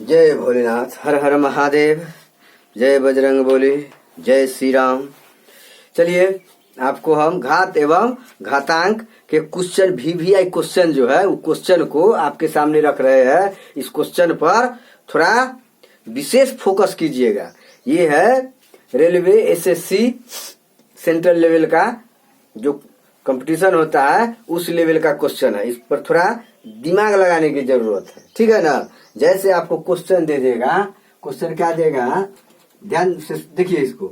जय भोलेनाथ, हर हर महादेव, जय बजरंग बोली, जय श्री राम। चलिए आपको हम घात एवं घातांक के क्वेश्चन VVI क्वेश्चन जो है वो क्वेश्चन को आपके सामने रख रहे हैं। इस क्वेश्चन पर थोड़ा विशेष फोकस कीजिएगा। ये है रेलवे SSC सेंट्रल लेवल का जो कंपटीशन होता है उस लेवल का क्वेश्चन है। इस पर थोड़ा दिमाग लगाने की जरूरत है, ठीक है ना। जैसे आपको क्वेश्चन दे देगा, क्वेश्चन क्या देगा, ध्यान से देखिए इसको।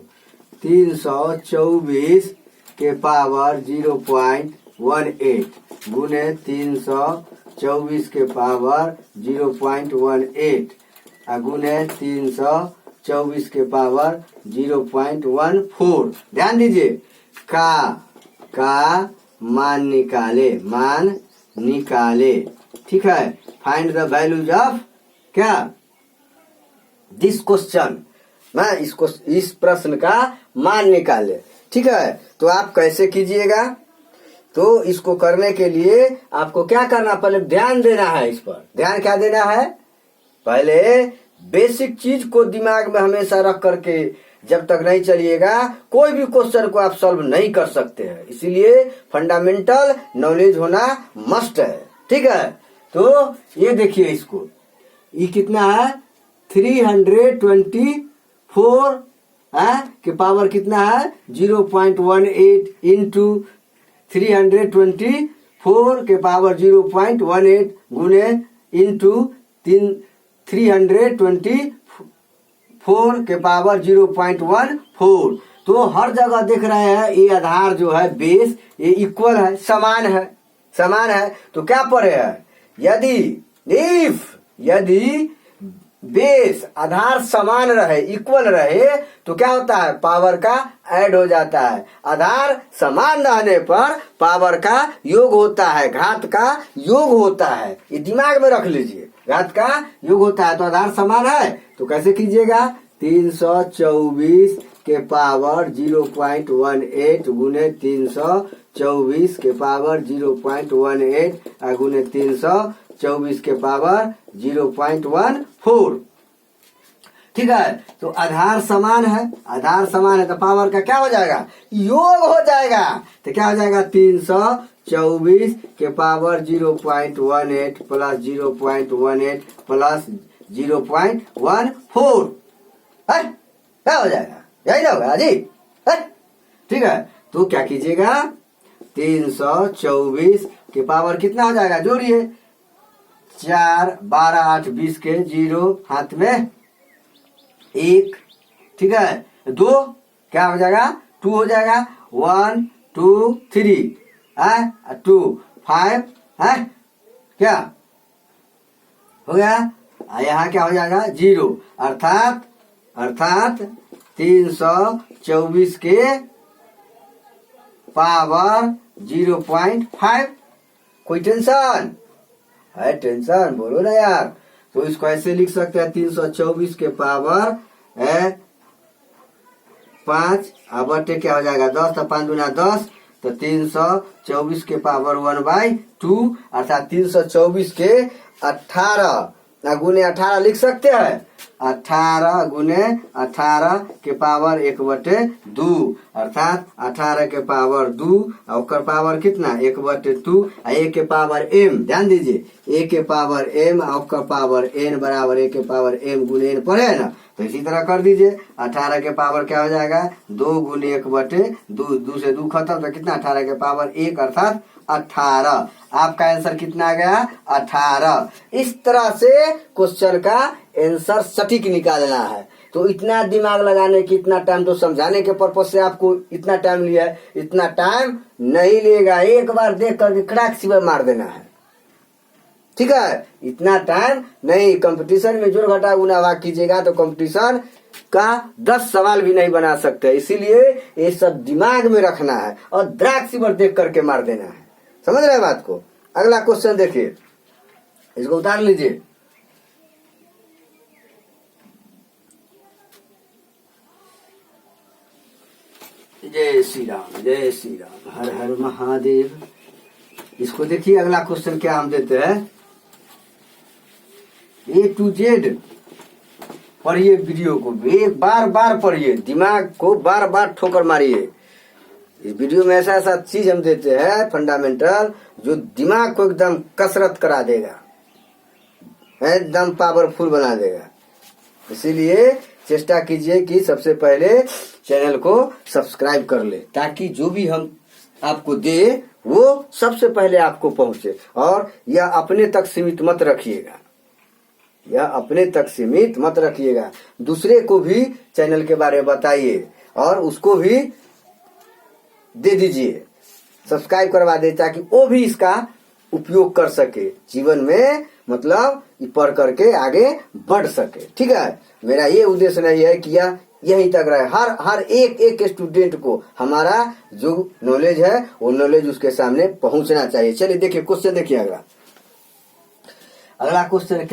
324 के पावर 0.18 गुने 324 के पावर 0.18 गुने 324 के पावर 0.14। ध्यान दीजिए, का मान निकाले, ठीक है। फाइंड द वैल्यूज ऑफ क्या दिस क्वेश्चन, मैं इस प्रश्न का मान निकाले, ठीक है। तो आप कैसे कीजिएगा, तो इसको करने के लिए आपको क्या करना, पहले ध्यान देना है। इस पर ध्यान क्या देना है, पहले बेसिक चीज को दिमाग में हमेशा रख करके जब तक नहीं चलिएगा कोई भी क्वेश्चन को आप सॉल्व नहीं कर सकते हैं। इसीलिए फंडामेंटल नॉलेज होना मस्ट है, ठीक है। तो ये देखिए इसको, ये कितना है 324 के पावर कितना है 0.18 इंटू 324 के पावर 0.18 गुने इंटू 324 के पावर 0.14। तो हर जगह देख रहे हैं ये आधार जो है बेस ये इक्वल है, समान है। तो क्या पढ़े है, यदि बेस आधार समान रहे, इक्वल रहे तो क्या होता है, पावर का ऐड हो जाता है। आधार समान रहने पर पावर का योग होता है, घात का योग होता है। ये दिमाग में रख लीजिए, घात का योग होता है। तो आधार समान है तो कैसे कीजिएगा, 324 के पावर 0.18 गुने 324 के पावर 0.18 गुने 324 के पावर 0.14, ठीक है। तो आधार समान है तो पावर का क्या हो जाएगा, योग हो जाएगा। तो क्या हो जाएगा, 324 के पावर 0.18 प्लस 0.18 प्लस 0.14 है, क्या हो जाएगा, यही ना होगा जी, ठीक है। तो क्या कीजिएगा, 324 के पावर कितना हो जाएगा, जोड़िए 4 12 8 20 के 0 हाथ में 1, ठीक है। 2 क्या हो जाएगा, 2 हो जाएगा, 1 2 3 2 5 है, क्या हो गया। यहाँ क्या हो जाएगा 0, अर्थात 324 के पावर 0.5। कोई टेंशन है, टेंशन बोलो ना यार। तो इसको ऐसे लिख सकते हैं, 324 के पावर 5 बटे क्या हो जाएगा 10, तो 5 दूना 10, तो 324 के पावर 1/2 अर्थात 324 के 18 गुने 18 लिख सकते हैं। 18 गुने 18 के पावर 1/2 अर्थात 18 के पावर 2 और पावर कितना 1/2 a के पावर m। ध्यान दीजिए, a के पावर m और पावर n बराबर a के पावर m गुने n पढ़े है ना। तो इसी तरह कर दीजिए, 18 के पावर क्या हो जाएगा 2 गुने 1/2, 2 से 2 खत्म, तो कितना 18 के पावर 1 अर्थात 18। आपका आंसर कितना आ गया 18। इस तरह से क्वेश्चन का आंसर सटीक निकालना है। तो इतना दिमाग लगाने की, इतना टाइम तो समझाने के पर्पज से आपको इतना टाइम लिया है, इतना टाइम नहीं लेगा। एक बार देख करके क्रैक सिवर मार देना है, ठीक है। इतना टाइम नहीं, कंपटीशन में जोड़ घटा गुना भाग कीजिएगा तो कंपटीशन का 10 सवाल भी नहीं बना सकते। इसीलिए ये सब दिमाग में रखना है और ड्रैग सिवर देख करके मार देना है। समझ रहे हैं बात को। अगला क्वेश्चन देखिए, इसको उतार लीजिए। जय श्री राम, जय श्री राम, हर हर महादेव। इसको देखिए, अगला क्वेश्चन क्या हम देते हैं, A to Z पढ़िए वीडियो को, एक बार बार पढ़िए, दिमाग को बार बार ठोकर मारिए। इस वीडियो में ऐसा ऐसा चीज हम देते हैं फंडामेंटल, जो दिमाग को एकदम कसरत करा देगा, एकदम पावरफुल बना देगा। इसीलिए चेष्टा कीजिए कि सबसे पहले चैनल को सब्सक्राइब कर ले, ताकि जो भी हम आपको दे वो सबसे पहले आपको पहुंचे। और यह अपने तक सीमित मत रखिएगा, यह अपने तक सीमित मत रखिएगा, दूसरे को भी चैनल के बारे में बताइए और उसको भी दे दीजिए, सब्सक्राइब करवा दे, ताकि वो भी इसका उपयोग कर सके जीवन में, मतलब पढ़ करके आगे बढ़ सके। ठीक है, मेरा ये उद्देश्य नहीं है कि यह यहीं तक रहे, हर एक स्टूडेंट को हमारा जो नॉलेज है वो नॉलेज उसके सामने पहुंचना चाहिए। चलिए देखिए क्वेश्चन, देखिए अगला क्वेश्चन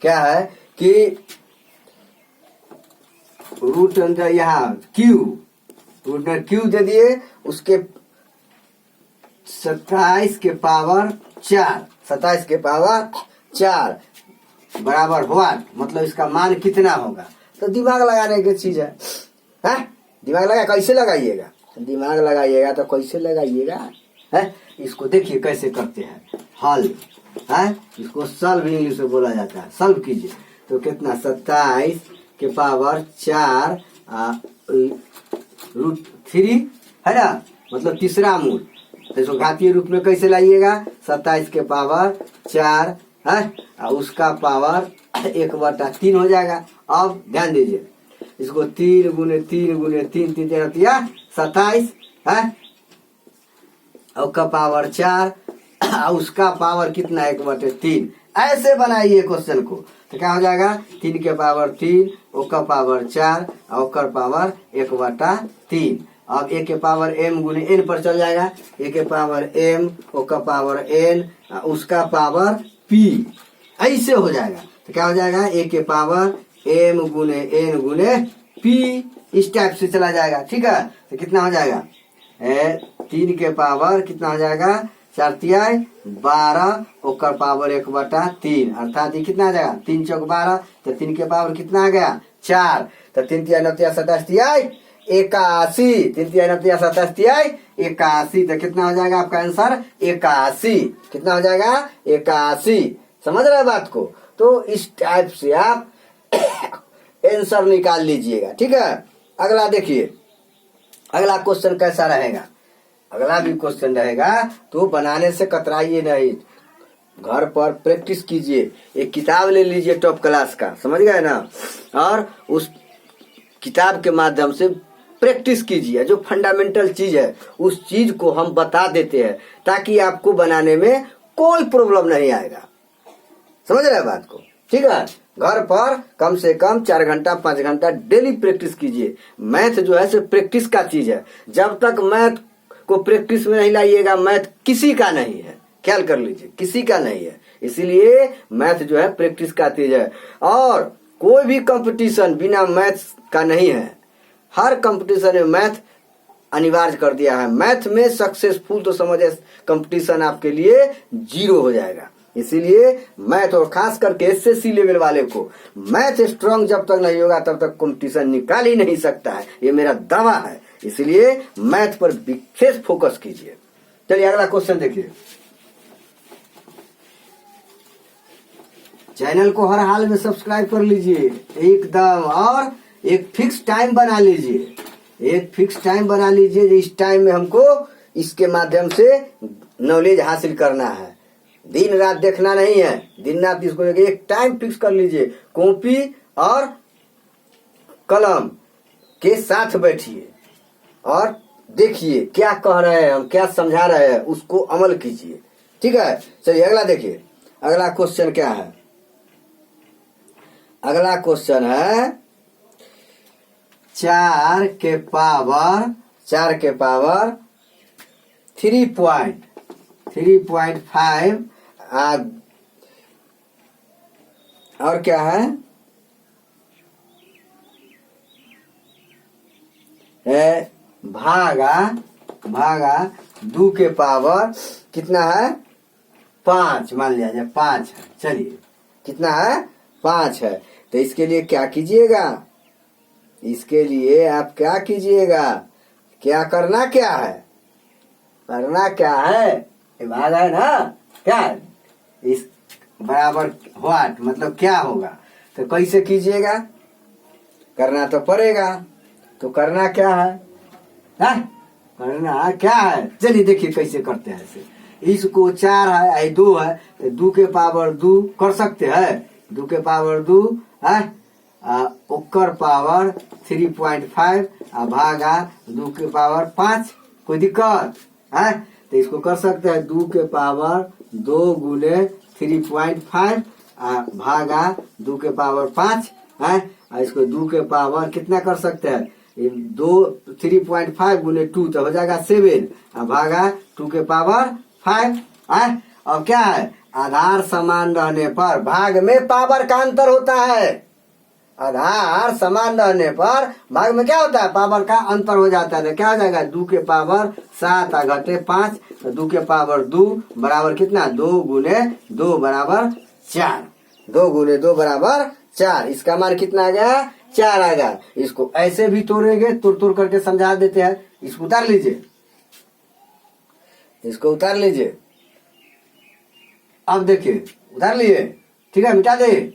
क्या है कि रूट अंदर यहाँ क्यू दे दिए, उसके 27 के पावर 4 बराबर हुआ, मतलब इसका मान कितना होगा। तो दिमाग लगाने की चीज है, दिमाग लगा, कैसे लगाइएगा, दिमाग लगाइएगा तो कैसे लगाइएगा है। इसको देखिए कैसे करते हैं हल है, इसको सॉल्व इंग्लिश में बोला जाता है। सॉल्व कीजिए तो कितना, 27 के पावर 4 रूट 3 है ना, मतलब तीसरा मूल। तो इसको घातीय रूप में कैसे लाइएगा, 27 के पावर 4 है, उसका पावर 1/3 हो जाएगा। अब ध्यान दीजिए, इसको 3 गुने 3 गुने 3 3 27 है, और का पावर 4, उसका पावर कितना, 1/3। ऐसे बनाइए क्वेश्चन को, तो क्या हो जाएगा, 3 के पावर 3, ओका पावर 4, और पावर 1/3। अब ए के पावर m गुने n पर चल जाएगा, ए के पावर m, ओका पावर n, उसका पावर p, ऐसे हो जाएगा। तो क्या हो जाएगा, ए के पावर m गुने n गुने p, इस टाइप से चला जाएगा। ठीक है, तो कितना हो जाएगा, 3 के पावर कितना हो जाएगा, 4 तिहाई 12, ओकर पावर 1/3, अर्थात ये कितना आ जाएगा, 3 चौक 12, तो 3 के पावर कितना आ गया, 4, तो 3 तिहाई 9 तिहाई 27 तिहाई 81, 3 तिहाई 9 तिहाई 27 तिहाई 81, तो कितना हो जाएगा आपका आंसर, 81। कितना हो जाएगा, 81। समझ रहे बात को। तो इस टाइप से आप आंसर निकाल लीजिएगा। ठीक है, अगला देखिए, अगला क्वेश्चन कैसा रहेगा, अगला भी क्वेश्चन रहेगा, तो बनाने से कतराइए नहीं, घर पर प्रैक्टिस कीजिए। एक किताब ले लीजिए टॉप क्लास का, समझ गए ना, और उस किताब के माध्यम से प्रैक्टिस कीजिए। जो फंडामेंटल चीज है उस चीज को हम बता देते हैं, ताकि आपको बनाने में कोई प्रॉब्लम नहीं आएगा। समझ रहे बात को। ठीक है, घर पर कम से कम 4 घंटा 5 घंटा डेली प्रैक्टिस कीजिए। मैथ जो है सिर्फ प्रैक्टिस का चीज है, जब तक मैथ को प्रैक्टिस में नहीं लाइएगा, मैथ किसी का नहीं है, ख्याल कर लीजिए, किसी का नहीं है। इसीलिए मैथ जो है प्रैक्टिस का चीज है, और कोई भी कंपटीशन बिना मैथ का नहीं है। हर कंपटीशन में मैथ अनिवार्य कर दिया है। मैथ में सक्सेसफुल तो समझे कंपटीशन आपके लिए 0 हो जाएगा। इसीलिए मैथ, और खास करके एसएससी लेवल वाले को, मैथ स्ट्रांग जब तक नहीं होगा तब तक कंपटीशन निकाल ही नहीं सकता है, ये मेरा दावा है। इसलिए मैथ पर विशेष फोकस कीजिए। चलिए अगला क्वेश्चन देखिए। चैनल को हर हाल में सब्सक्राइब कर लीजिए एकदम, और एक फिक्स टाइम बना लीजिए, एक फिक्स टाइम बना लीजिए। इस टाइम में हमको इसके माध्यम से नॉलेज हासिल करना है, दिन रात देखना नहीं है, दिन रात इसको एक टाइम फिक्स कर लीजिए। कॉपी और कलम के साथ बैठिए और देखिए क्या कह रहे हैं हम, क्या समझा रहे हैं, उसको अमल कीजिए। ठीक है, चलिए अगला देखिए। अगला क्वेश्चन क्या है, अगला क्वेश्चन है 4 के पावर 3.5 और क्या है, भागा 2 के पावर कितना है, 5, मान लिया जाए 5 है। चलिए कितना है, 5 है। तो इसके लिए क्या कीजिएगा, इसके लिए आप क्या कीजिएगा, क्या करना क्या है, करना क्या है, ये भाग है ना, क्या है? इस बराबर व्हाट मतलब क्या होगा, तो कैसे कीजिएगा, करना तो पड़ेगा। तो करना क्या है, करना क्या है, चलिए देखिए कैसे करते हैं इसे। इसको 4 है 2 है तो 2 के पावर 2 कर सकते हैं, 2 के पावर 2 है ओकर पावर 3.5 भागा 2 के पावर 5, कोई दिक्कत है? तो इसको कर सकते हैं 2 के पावर 2 गुने 3.5 भागा 2 के पावर 5 है। इसको 2 के पावर कितना कर सकते हैं, 3.5 गुने 2 तो हो जाएगा 7 भागा 2 के पावर 5 है। अब क्या है, आधार समान रहने पर भाग में पावर का अंतर होता है, आधार समान रहने पर भाग में क्या होता है, पावर का अंतर हो जाता है। तो क्या हो जाएगा, 2 के पावर 7 घटे 5 तो 2 के पावर 2 बराबर कितना, 2 गुने 2 बराबर 4, 2 गुने 2 बराबर 4। इसका मान कितना आ गया, 4 आ गया। इसको ऐसे भी तोड़ेंगे, तुर करके समझा देते हैं। इसको उतार लीजिए, इसको उतार लीजिए। अब देखिए उतार लिए, ठीक है, मिटा दे।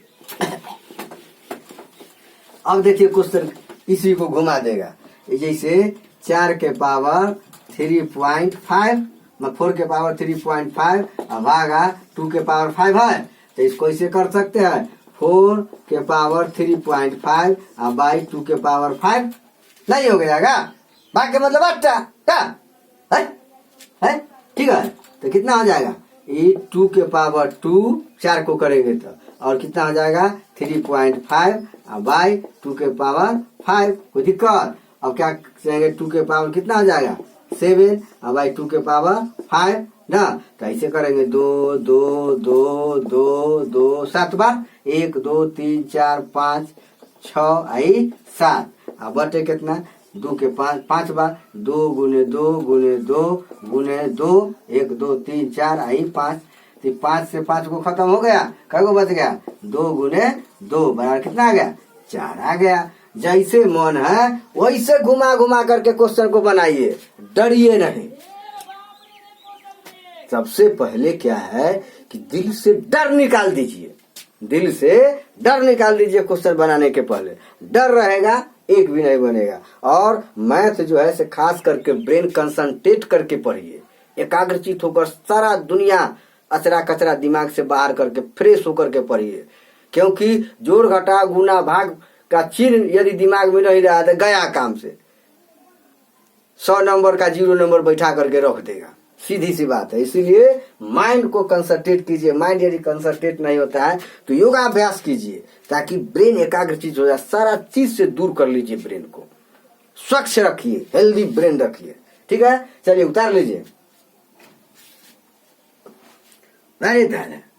अब देखिए क्वेश्चन इसी को घुमा देगा, जैसे 4 के पावर 3.5 4 के पावर 3.5 भागा 2 के पावर 5 है। तो इसको इसे कर सकते हैं 4 के पावर 3.5 बाई 2 के पावर 5 नहीं हो गयागा, भाग के मतलब 8 क्या है, ठीक है। तो कितना हो जाएगा, ये 2 के पावर 2 4 को करेंगे तो, और कितना हो जाएगा 3.5 बाई 2 के पावर 5, कोई दिक्कत। अब क्या करेंगे, 2 के पावर कितना हो जाएगा 7 बाई 2 के पावर 5 ना। तो ऐसे करेंगे 2 2 2 2 2 7 बार, 1 2 3 4 5 6 आई 7 अब बटे कितना 2 के 5 बार, 2 गुने 2 गुने 2 गुने 2 1 2 3 4 आई 5। तो 5 से 5 को खत्म हो गया, कै को बच गया 2 गुने 2 बराबर कितना आ गया 4 आ गया। जैसे मन है वैसे घुमा घुमा करके क्वेश्चन को बनाइए, डरिए नहीं। सबसे पहले क्या है कि दिल से डर निकाल दीजिए, दिल से डर निकाल दीजिए। क्वेश्चन बनाने के पहले डर रहेगा एक भी नहीं बनेगा। और मैथ जो है से खास करके ब्रेन कंसंट्रेट करके पढ़िए, एकाग्रचित होकर सारा दुनिया अचरा कचरा दिमाग से बाहर करके फ्रेश होकर के पढ़िए। क्योंकि जोड़ घटा गुना भाग का चिन्ह यदि दिमाग में नहीं रहा तो गया काम से, 100 नंबर का 0 नंबर बैठा करके रख देगा, सीधी सी बात है। इसीलिए माइंड को कंसंट्रेट कीजिए। माइंड यदि कंसंट्रेट नहीं होता है तो योगाभ्यास कीजिए ताकि ब्रेन एकाग्रचित हो जाए, सारा चीज से दूर कर लीजिए, ब्रेन को स्वच्छ रखिए, हेल्दी ब्रेन रखिए, ठीक है। चलिए उतार लीजिए, वेरी गुड।